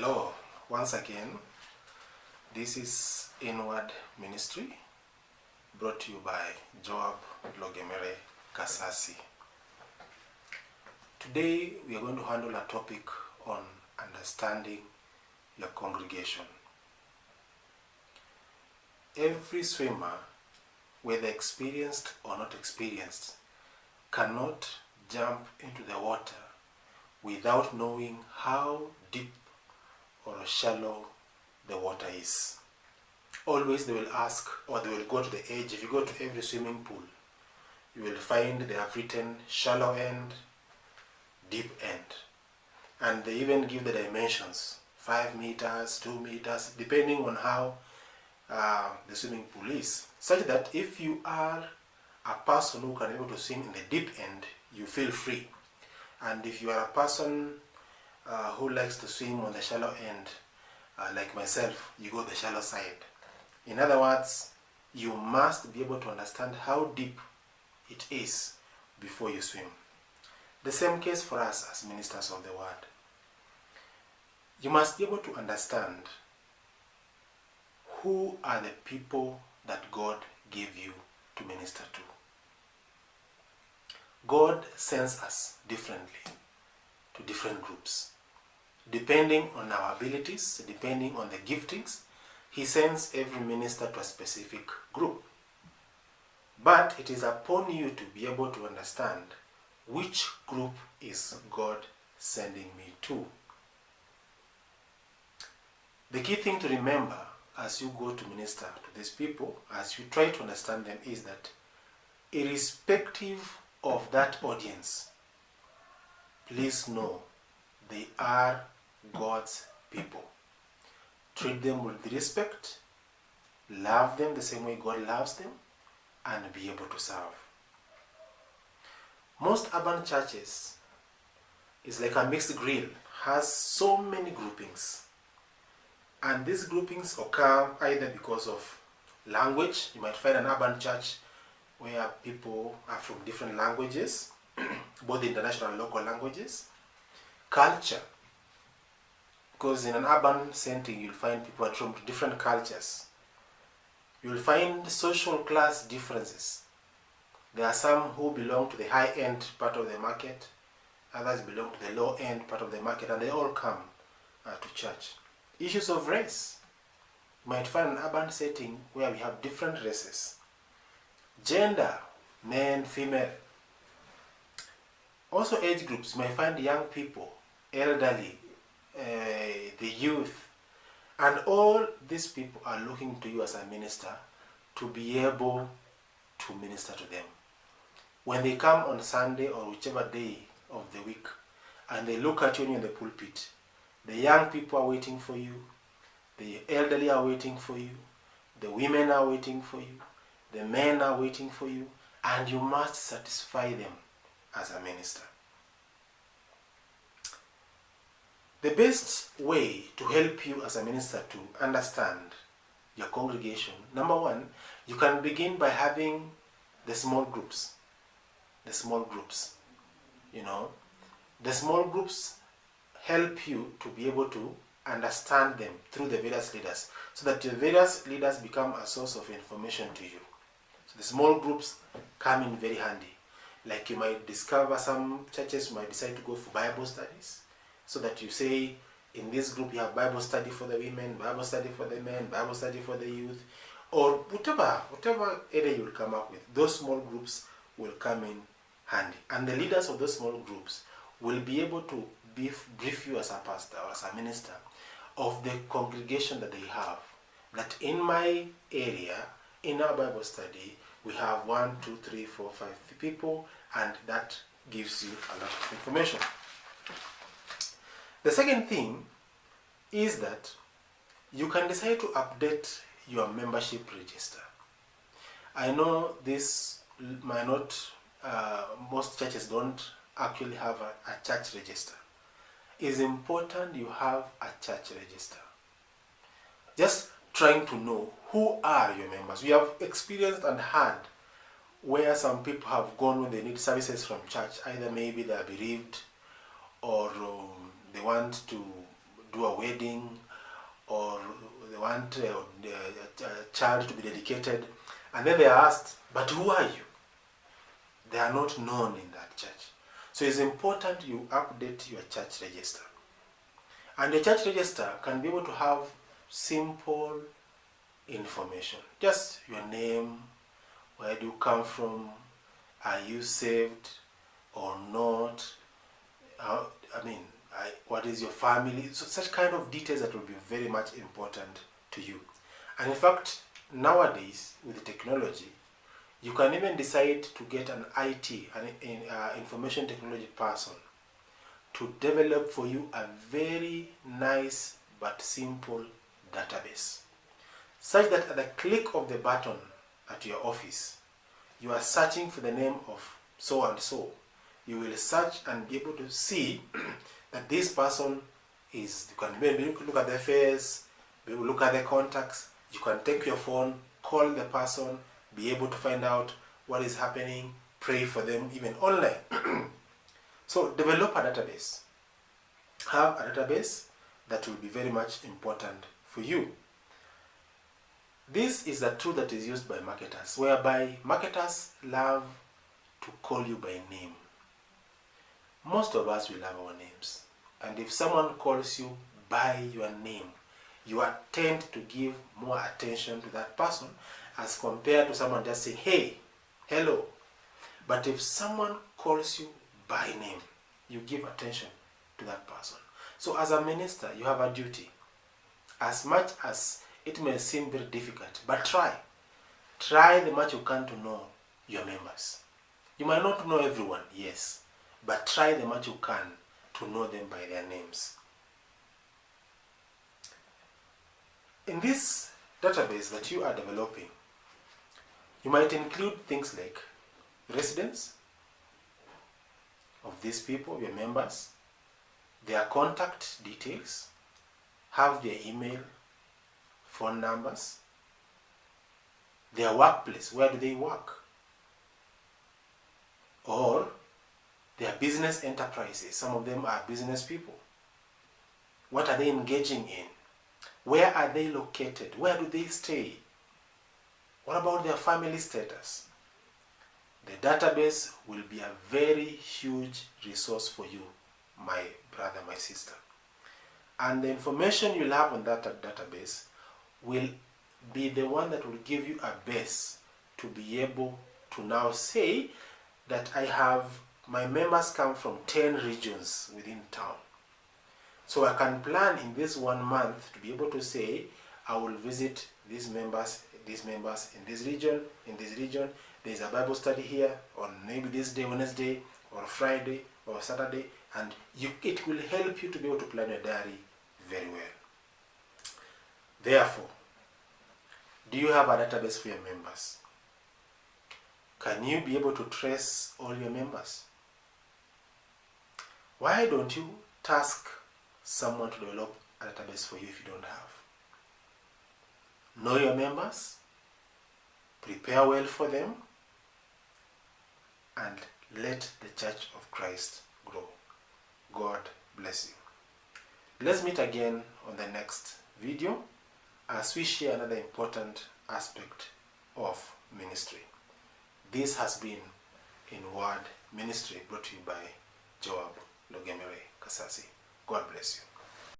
Hello, once again. This is Inward Ministry, brought to you by Joab Logemere Kasasi. Today we are going to handle a topic on understanding your congregation. Every swimmer, whether experienced or not experienced, cannot jump into the water without knowing how deep or shallow the water is. Always they will ask, or they will go to the edge. If you go to every swimming pool, you will find they have written shallow end, deep end. And they even give the dimensions, 5 meters, 2 meters, depending on how the swimming pool is. Such that if you are a person who can be able to swim in the deep end, you feel free. And if you are a person who likes to swim on the shallow end, like myself, you go the shallow side. In other words, you must be able to understand how deep it is before you swim. The same case for us as ministers of the word. You must be able to understand who are the people that God gave you to minister to. God sends us differently to different groups. Depending on our abilities, depending on the giftings, He sends every minister to a specific group. But it is upon you to be able to understand which group is God sending me to. The key thing to remember as you go to minister to these people, as you try to understand them, is that irrespective of that audience, please know they are God's people. Treat them with respect, love them the same way God loves them, and be able to serve. Most urban churches is like a mixed grill, has so many groupings. And these groupings occur either because of language. You might find an urban church where people are from different languages, both international and local languages. Culture, because in an urban setting you'll find people are from different cultures. You'll find social class differences. There are some who belong to the high-end part of the market, others belong to the low-end part of the market, and they all come to church. Issues of race. You might find an urban setting where we have different races. Gender, men, female. Also age groups. You might find young people, elderly, the youth, and all these people are looking to you as a minister to be able to minister to them. When they come on Sunday or whichever day of the week and they look at you in the pulpit, the young people are waiting for you, the elderly are waiting for you, the women are waiting for you, the men are waiting for you, and you must satisfy them as a minister. The best way to help you as a minister to understand your congregation, number one, you can begin by having the small groups. The small groups, the small groups help you to be able to understand them through the various leaders, so that the various leaders become a source of information to you. So the small groups come in very handy. Like you might discover some churches might decide to go for Bible studies, so that you say, in this group you have Bible study for the women, Bible study for the men, Bible study for the youth, or whatever area you'll come up with. Those small groups will come in handy. And the leaders of those small groups will be able to brief you as a pastor or as a minister of the congregation that they have. That in my area, in our Bible study, we have 1, 2, 3, 4, 5 people, and that gives you a lot of information. The second thing is that you can decide to update your membership register. I know this might not, most churches don't actually have a church register. It's important you have a church register. Just trying to know who are your members. We have experienced and heard where some people have gone when they need services from church. Either maybe they are bereaved, or they want to do a wedding, or they want a child to be dedicated, and then they are asked, but who are you? They are not known in that church. So it's important you update your church register. And your church register can be able to have simple information. Just your name, where do you come from, are you saved or not, what is your family, so such kind of details that will be very much important to you. And in fact, nowadays with the technology, you can even decide to get an IT, an information technology person, to develop for you a very nice but simple database, such that at the click of the button at your office, you are searching for the name of so and so. You will search and be able to see that this person is, you can maybe look at their face, maybe look at their contacts, you can take your phone, call the person, be able to find out what is happening, pray for them even online. So develop a database. Have a database that will be very much important for you. This is a tool that is used by marketers, whereby marketers love to call you by name. Most of us will have our names, and if someone calls you by your name, you tend to give more attention to that person as compared to someone just saying, hey, hello. But if someone calls you by name, you give attention to that person. So as a minister, you have a duty. As much as it may seem very difficult, but try. Try the much you can to know your members. You might not know everyone, yes, but try the much you can to know them by their names. In this database that you are developing, you might include things like residence of these people, your members, their contact details, have their email, phone numbers, their workplace, where do they work, or their business enterprises. Some of them are business people. What are they engaging in? Where are they located? Where do they stay? What about their family status? The database will be a very huge resource for you, my brother, my sister. And the information you'll have on that database will be the one that will give you a base to be able to now say that my members come from 10 regions within town. So I can plan in this 1 month to be able to say, I will visit these members in this region. There's a Bible study here on maybe this day, Wednesday, or Friday, or Saturday, and it will help you to be able to plan your diary very well. Therefore, do you have a database for your members? Can you be able to trace all your members? Why don't you task someone to develop a database for you if you don't have? Know your members, prepare well for them, and let the Church of Christ grow. God bless you. Let's meet again on the next video as we share another important aspect of ministry. This has been In Word Ministry, brought to you by Joab Logemere Kasasi. God bless you.